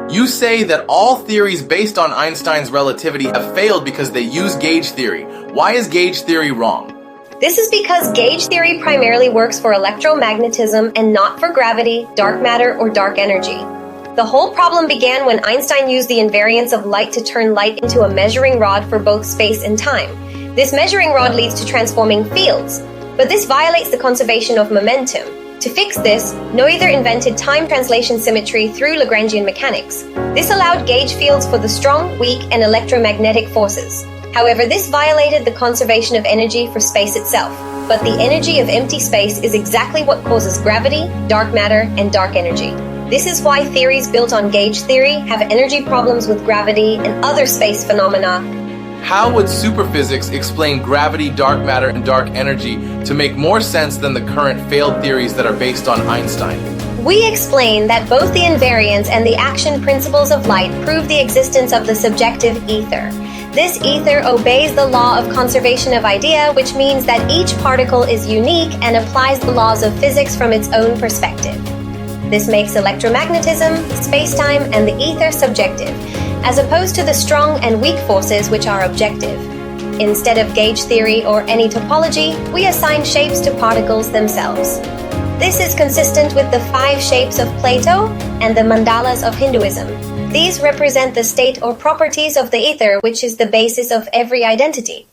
You say that all theories based on Einstein's relativity have failed because they use gauge theory. Why is gauge theory wrong? This is because gauge theory primarily works for electromagnetism and not for gravity, dark matter, or dark energy. The whole problem began when Einstein used the invariance of light to turn light into a measuring rod for both space and time. This measuring rod leads to transforming fields, but this violates the conservation of momentum. To fix this, Noether invented time translation symmetry through Lagrangian mechanics. This allowed gauge fields for the strong, weak, and electromagnetic forces. However, this violated the conservation of energy for space itself. But the energy of empty space is exactly what causes gravity, dark matter, and dark energy. This is why theories built on gauge theory have energy problems with gravity and other space phenomena. How would superphysics explain gravity, dark matter, and dark energy to make more sense than the current failed theories that are based on Einstein? We explain that both the invariance and the action principles of light prove the existence of the subjective ether. This ether obeys the law of conservation of idea, which means that each particle is unique and applies the laws of physics from its own perspective. This makes electromagnetism, space-time, and the ether subjective, as opposed to the strong and weak forces which are objective. Instead of gauge theory or any topology, we assign shapes to particles themselves. This is consistent with the 5 shapes of Plato and the mandalas of Hinduism. These represent the state or properties of the ether, which is the basis of every identity.